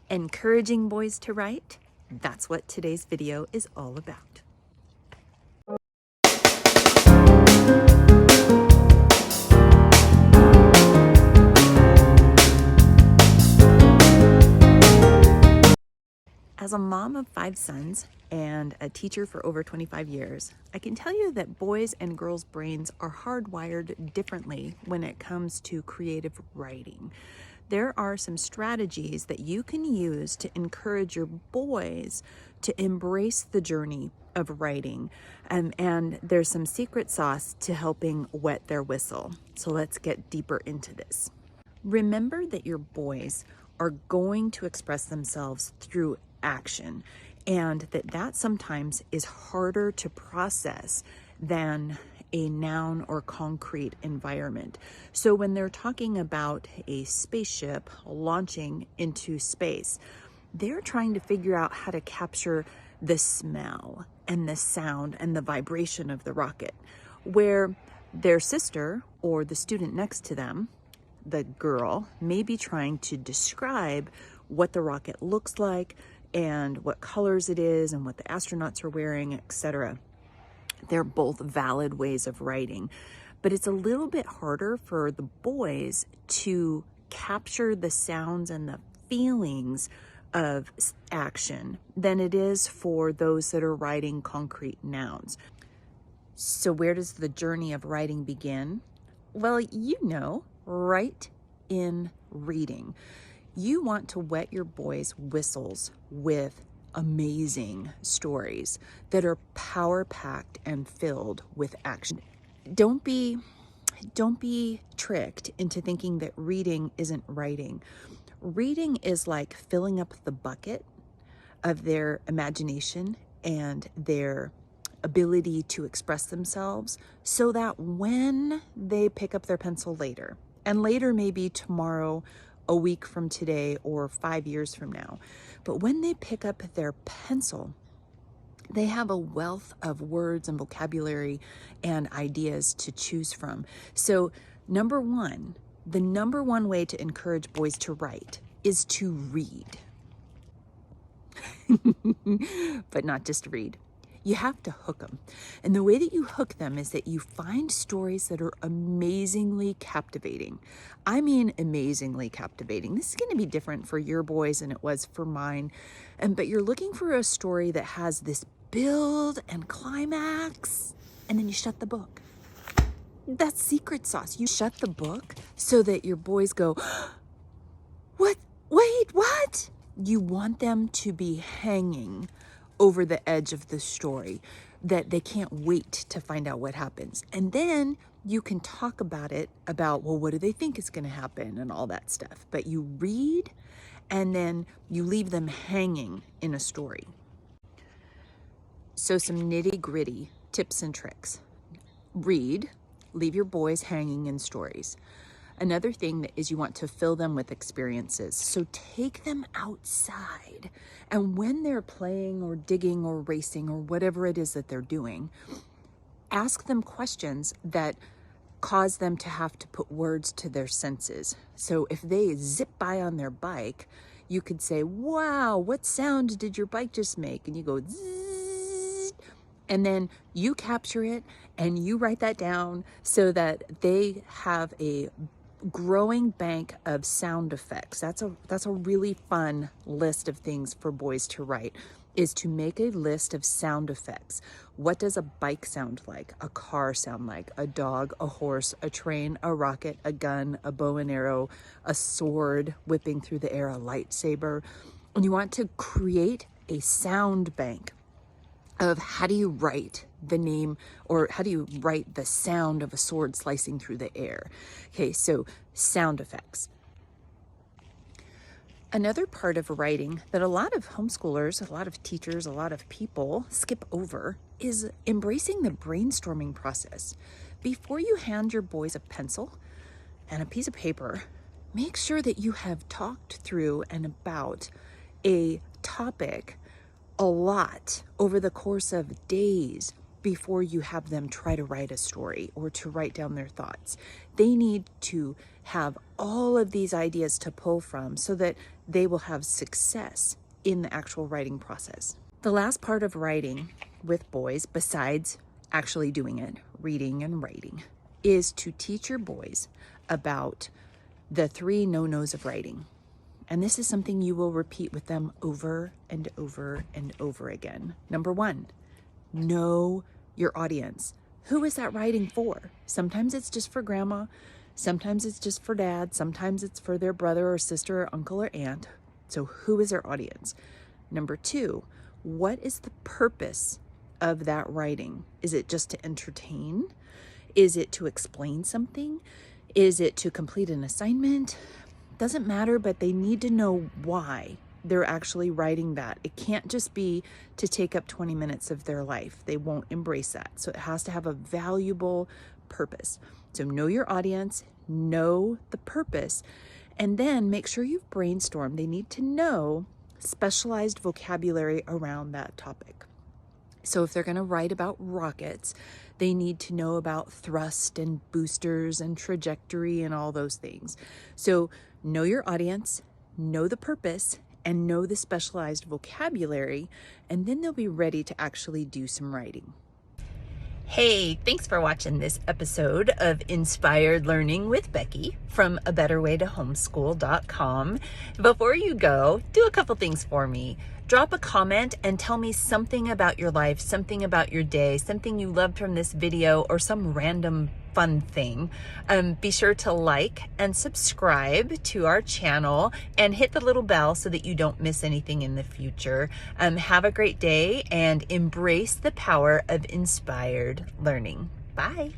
Encouraging boys to write? That's what today's video is all about. As a mom of 5 sons and a teacher for over 25 years, I can tell you that boys' and girls' brains are hardwired differently when it comes to creative writing. There are some strategies that you can use to encourage your boys to embrace the journey of writing, and there's some secret sauce to helping wet their whistle. So let's get deeper into this. Remember that your boys are going to express themselves through action, and that sometimes is harder to process than a noun or concrete environment. So when they're talking about a spaceship launching into space, they're trying to figure out how to capture the smell and the sound and the vibration of the rocket, where their sister or the student next to them, the girl, may be trying to describe what the rocket looks like and what colors it is and what the astronauts are wearing, etc. They're both valid ways of writing, but it's a little bit harder for the boys to capture the sounds and the feelings of action than it is for those that are writing concrete nouns. So where does the journey of writing begin? Well, right in reading. You want to wet your boys' whistles with amazing stories that are power-packed and filled with action. Don't be tricked into thinking that reading isn't writing. Reading is like filling up the bucket of their imagination and their ability to express themselves, so that when they pick up their pencil later, and later maybe tomorrow, a week from today, or 5 years from now, but when they pick up their pencil, they have a wealth of words and vocabulary and ideas to choose from. So the number one way to encourage boys to write is to read. But not just read. You have to hook them. And the way that you hook them is that you find stories that are amazingly captivating. I mean, amazingly captivating. This is going to be different for your boys than it was for mine. But you're looking for a story that has this build and climax, and then you shut the book. That's secret sauce. You shut the book so that your boys go, what? Wait, what? You want them to be hanging over the edge of the story, that they can't wait to find out what happens. And then you can talk about, well, what do they think is going to happen and all that stuff. But you read, and then you leave them hanging in a story. So some nitty-gritty tips and tricks. Read, leave your boys hanging in stories. Another thing is you want to fill them with experiences. So take them outside. And when they're playing or digging or racing or whatever it is that they're doing, ask them questions that cause them to have to put words to their senses. So if they zip by on their bike, you could say, wow, what sound did your bike just make? And you go, zzz. And then you capture it and you write that down so that they have a growing bank of sound effects. That's a really fun list of things for boys to write, is to make a list of sound effects. What does a bike sound like? A car sound like? A dog, a horse, a train, a rocket, a gun, a bow and arrow, a sword whipping through the air, a lightsaber. And you want to create a sound bank of how do you write the name, or how do you write the sound of a sword slicing through the air? Okay, so sound effects. Another part of writing that a lot of homeschoolers, a lot of teachers, a lot of people skip over is embracing the brainstorming process. Before you hand your boys a pencil and a piece of paper, make sure that you have talked through and about a topic a lot over the course of days before you have them try to write a story or to write down their thoughts. They need to have all of these ideas to pull from so that they will have success in the actual writing process. The last part of writing with boys, besides actually doing it, reading and writing, is to teach your boys about the 3 no-nos of writing. And this is something you will repeat with them over and over and over again. Number 1, know your audience. Who is that writing for? Sometimes it's just for grandma. Sometimes it's just for dad. Sometimes it's for their brother or sister or uncle or aunt. So who is their audience? Number 2, what is the purpose of that writing? Is it just to entertain? Is it to explain something? Is it to complete an assignment? Doesn't matter, but they need to know why they're actually writing that. It can't just be to take up 20 minutes of their life. They won't embrace that. So it has to have a valuable purpose. So know your audience, know the purpose, and then make sure you've brainstormed. They need to know specialized vocabulary around that topic. So if they're going to write about rockets, they need to know about thrust and boosters and trajectory and all those things. So know your audience, know the purpose, and know the specialized vocabulary, and then they'll be ready to actually do some writing. Hey, thanks for watching this episode of Inspired Learning with Bekki from abetterwaytohomeschool.com. Before you go, do a couple things for me. Drop a comment and tell me something about your life, something about your day, something you loved from this video, or some random fun thing. Be sure to like and subscribe to our channel and hit the little bell so that you don't miss anything in the future. Have a great day and embrace the power of inspired learning. Bye.